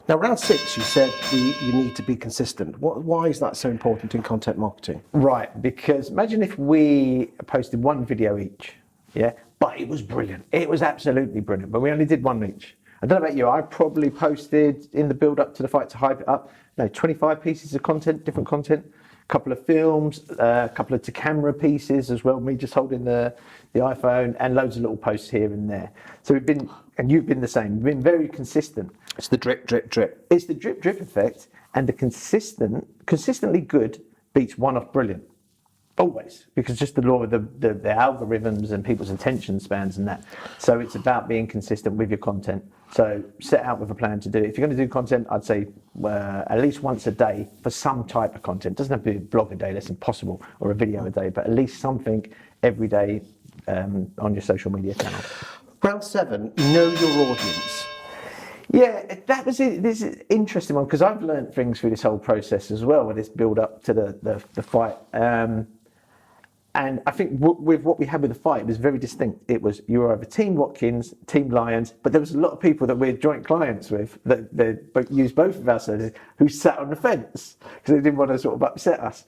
Now, round 6, you said you need to be consistent. Why is that so important in content marketing? Right, because imagine if we posted one video each, yeah? But it was brilliant. It was absolutely brilliant, but we only did one each. I don't know about you, I probably posted in the build-up to the fight to hype it up, 25 pieces of content, different content, a couple of films, a couple of to-camera pieces as well, me just holding the iPhone, and loads of little posts here and there. So we've been, and you've been the same, we've been very consistent. It's the drip, drip, drip. It's the drip, drip effect, and the consistently good beats one-off brilliant. Always, because just the law of the algorithms and people's attention spans and that. So it's about being consistent with your content. So set out with a plan to do it. If you're going to do content, I'd say at least once a day for some type of content. It doesn't have to be a blog a day, that's impossible, or a video a day, but at least something every day on your social media channel. Round 7, know your audience. Yeah, that was it. This is an interesting one because I've learned things through this whole process as well, with this build up to the fight. And I think with what we had with the fight, it was very distinct. It was, you were either Team Watkins, Team Lyons, but there was a lot of people that we're joint clients with that used both of our services who sat on the fence because they didn't want to sort of upset us.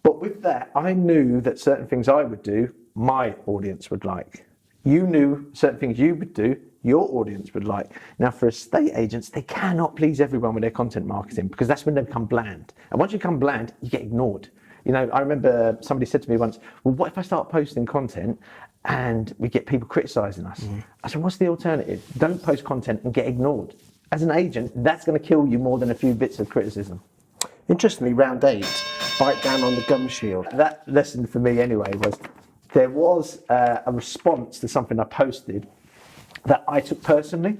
But with that, I knew that certain things I would do, my audience would like. You knew certain things you would do, your audience would like. Now, for estate agents, they cannot please everyone with their content marketing because that's when they become bland. And once you become bland, you get ignored. You know, I remember somebody said to me once, well, what if I start posting content and we get people criticising us? I said, what's the alternative? Don't post content and get ignored. As an agent, that's going to kill you more than a few bits of criticism. Interestingly, round 8, bite down on the gum shield. That lesson for me anyway was, there was a response to something I posted that I took personally.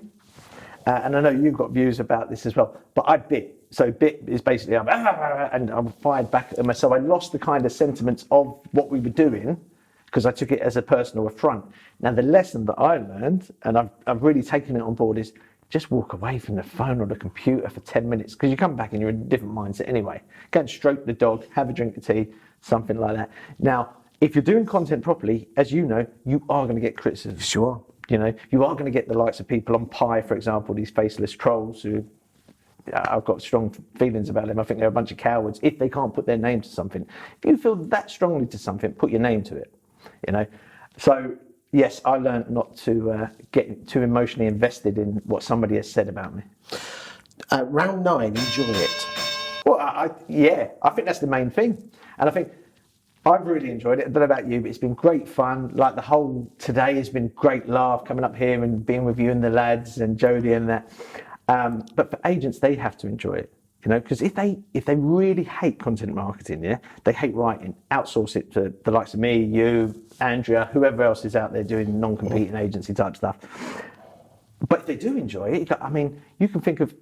And I know you've got views about this as well, but I bit. So bit is basically, and I'm fired back at myself. I lost the kind of sentiments of what we were doing because I took it as a personal affront. Now, the lesson that I learned, and I've really taken it on board, is just walk away from the phone or the computer for 10 minutes because you come back and you're in a different mindset anyway. Go and stroke the dog, have a drink of tea, something like that. Now, if you're doing content properly, as you know, you are going to get criticism. Sure. You know, you are going to get the likes of people on Pi, for example, these faceless trolls who I've got strong feelings about them. I think they're a bunch of cowards if they can't put their name to something. If you feel that strongly to something, put your name to it, you know. So, yes, I learned not to get too emotionally invested in what somebody has said about me. Round 9, enjoy it. Well, I think that's the main thing. And I think I've really enjoyed it. I don't know about you, but it's been great fun. Like the whole today has been great laugh coming up here and being with you and the lads and Jodie and that. But for agents, they have to enjoy it, you know, because if they really hate content marketing, yeah, they hate writing, outsource it to the likes of me, you, Andrea, whoever else is out there doing non-competing agency type stuff. But if they do enjoy it, I mean, you can think of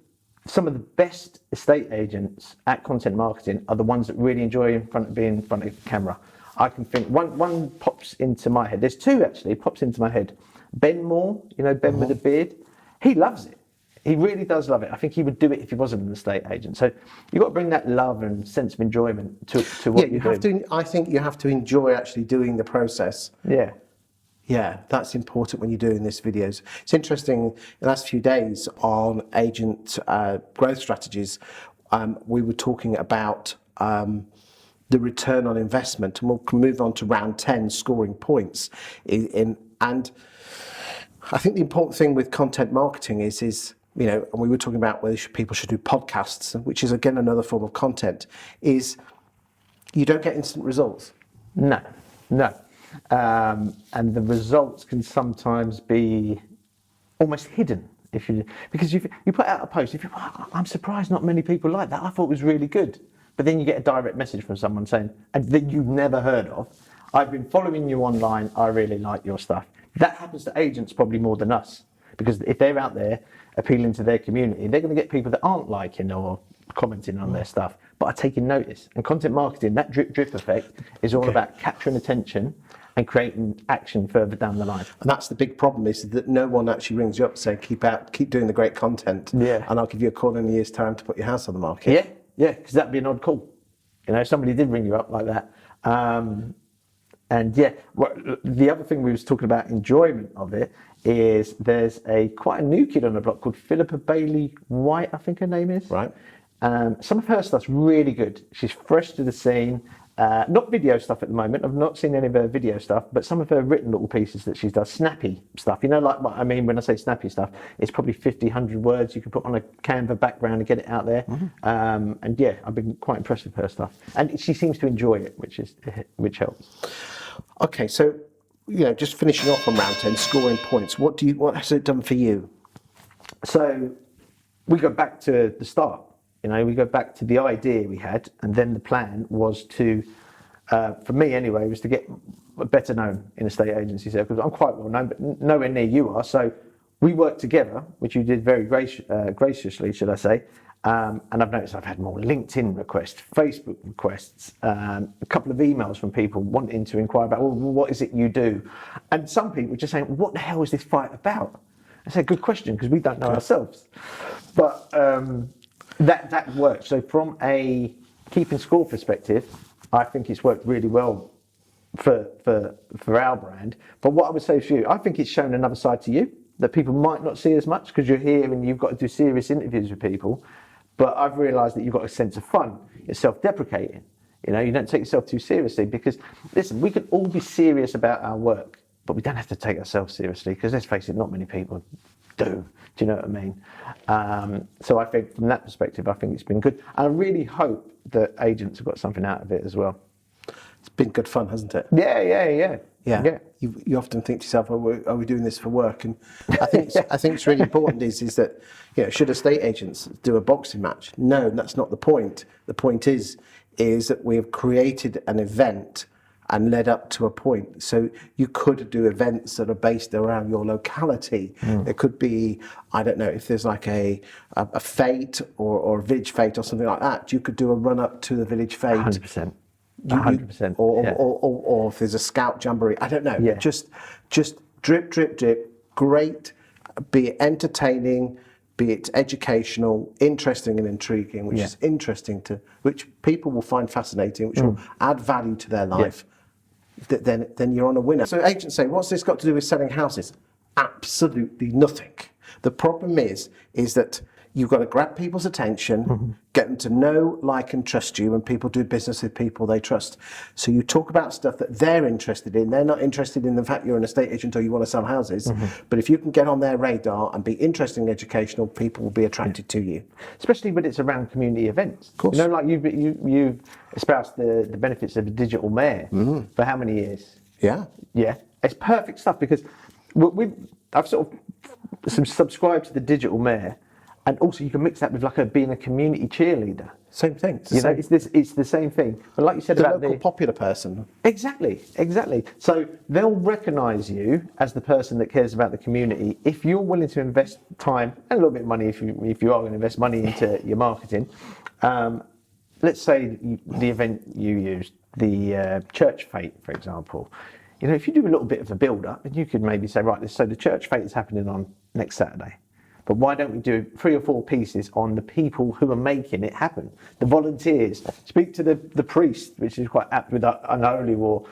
some of the best estate agents at content marketing are the ones that really enjoy being in front of the camera. I can think one pops into my head. There's two actually pops into my head. Ben Moore, you know, Ben with a beard. He loves it. He really does love it. I think he would do it if he wasn't an estate agent. So you've got to bring that love and sense of enjoyment to what you do. I think you have to enjoy actually doing the process. Yeah. Yeah, that's important when you're doing these videos. It's interesting, the last few days on agent growth strategies, we were talking about the return on investment, and we'll move on to round 10, scoring points. And I think the important thing with content marketing is you know, and we were talking about whether people should do podcasts, which is again another form of content, is you don't get instant results. No. And the results can sometimes be almost hidden because you put out a post. If you, I'm surprised not many people like that. I thought it was really good, but then you get a direct message from someone saying, and that you've never heard of, I've been following you online. I really like your stuff. That happens to agents probably more than us, because if they're out there appealing to their community, they're going to get people that aren't liking or commenting on their stuff, but are taking notice. And content marketing, that drip effect, is all about capturing attention and creating action further down the line. And that's the big problem, is that no one actually rings you up saying, keep doing the great content, and I'll give you a call in a year's time to put your house on the market. Yeah, because that'd be an odd call. You know, if somebody did ring you up like that. And yeah, the other thing we was talking about enjoyment of it is there's quite a new kid on the block called Philippa Bailey White, I think her name is. Right. Some of her stuff's really good. She's fresh to the scene. Not video stuff at the moment. I've not seen any of her video stuff, but some of her written little pieces that she's done, snappy stuff. You know, like what I mean when I say snappy stuff, it's probably 50, 100 words you can put on a Canva background and get it out there. And yeah, I've been quite impressed with her stuff, and she seems to enjoy it, which helps. Okay, so just finishing off on round 10, scoring points. What has it done for you? So we go back to the start. We go back to the idea we had, and then the plan was to, for me anyway, was to get better known in estate agency circles. I'm quite well known, but nowhere near you are. So we worked together, which you did very graciously, should I say. And I've noticed I've had more LinkedIn requests, Facebook requests, a couple of emails from people wanting to inquire about, well, what is it you do? And some people just saying, what the hell is this fight about? I say, good question, because we don't know ourselves. But that worked. So from a keeping score perspective, I think it's worked really well for our brand. But what I would say for you, I think it's shown another side to you that people might not see as much because you're here and you've got to do serious interviews with people. But I've realised that you've got a sense of fun. You're self-deprecating. You don't take yourself too seriously because, listen, we can all be serious about our work, but we don't have to take ourselves seriously because, let's face it, not many people do. Do you know what I mean? So I think from that perspective, I think it's been good. And I really hope that agents have got something out of it as well. It's been good fun, hasn't it? Yeah. You often think to yourself, are we doing this for work? And I think it's really important is that should estate agents do a boxing match? No, that's not the point. The point is that we have created an event and led up to a point. So you could do events that are based around your locality. It could be, I don't know, if there's like a fete or a village fete or something like that, you could do a run up to the village fete. 100%. 100%. Or if there's a scout jamboree, I don't know. Yeah. Just drip, drip, drip. Great. Be it entertaining, be it educational, interesting and intriguing, which is interesting which people will find fascinating, which will add value to their life. Then you're on a winner. So agents say, what's this got to do with selling houses? Absolutely nothing. The problem is that you've got to grab people's attention, get them to know, like and trust you, and people do business with people they trust. So you talk about stuff that they're interested in. They're not interested in the fact you're an estate agent or you want to sell houses. But if you can get on their radar and be interesting, educational, people will be attracted to you. Especially when it's around community events. Of course. Like you've espoused the benefits of a digital mayor for how many years? Yeah. Yeah. It's perfect stuff because I've sort of subscribed to the digital mayor. And also, you can mix that with being a community cheerleader. Same thing. It's the same thing. But like you said about the local popular person. Exactly. So they'll recognise you as the person that cares about the community if you're willing to invest time and a little bit of money if you are going to invest money into your marketing. Let's say the event you used, the church fete, for example. If you do a little bit of a build-up, and you could maybe say, right, so the church fete is happening on next Saturday. But why don't we do 3 or 4 pieces on the people who are making it happen? The volunteers. Speak to the priest, which is quite apt with Unholy War.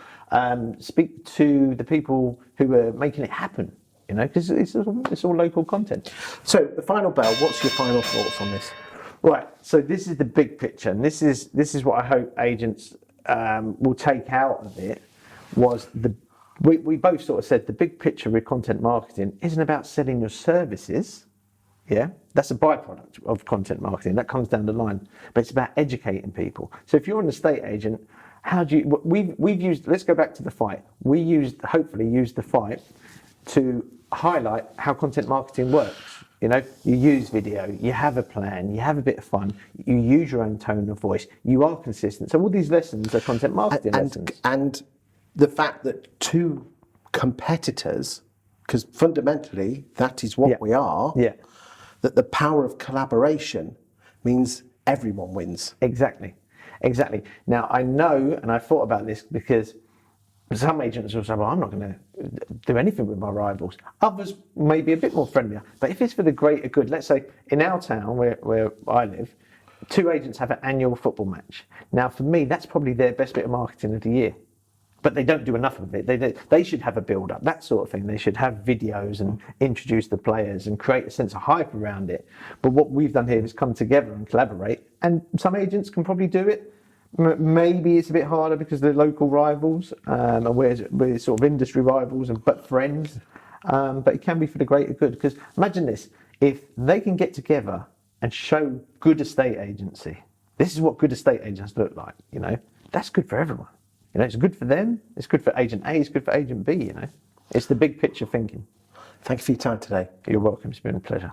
Speak to the people who are making it happen, because it's all local content. So the final bell, what's your final thoughts on this? Right, so this is the big picture, and this is what I hope agents will take out of it, was we both sort of said the big picture with content marketing isn't about selling your services. Yeah, that's a byproduct of content marketing. That comes down the line, but it's about educating people. So if you're an estate agent, we've used, let's go back to the fight. We hopefully used the fight to highlight how content marketing works. You use video, you have a plan, you have a bit of fun, you use your own tone of voice, you are consistent. So all these lessons are content marketing lessons. And the fact that 2 competitors, because fundamentally that is what we are, that the power of collaboration means everyone wins. Exactly. Now, I know, and I thought about this because some agents will say, well, I'm not going to do anything with my rivals. Others may be a bit more friendlier. But if it's for the greater good, let's say in our town where I live, 2 agents have an annual football match. Now, for me, that's probably their best bit of marketing of the year. but they don't do enough of it. They should have a build-up, that sort of thing. They should have videos and introduce the players and create a sense of hype around it. But what we've done here is come together and collaborate, and some agents can probably do it. Maybe it's a bit harder because they're local rivals, and we're sort of industry rivals, but friends. But it can be for the greater good. Because imagine this, if they can get together and show good estate agency, this is what good estate agents look like, you know, that's good for everyone. You know, it's good for them, it's good for agent A, it's good for agent B, you know. It's the big picture thinking. Thank you for your time today. You're welcome, it's been a pleasure.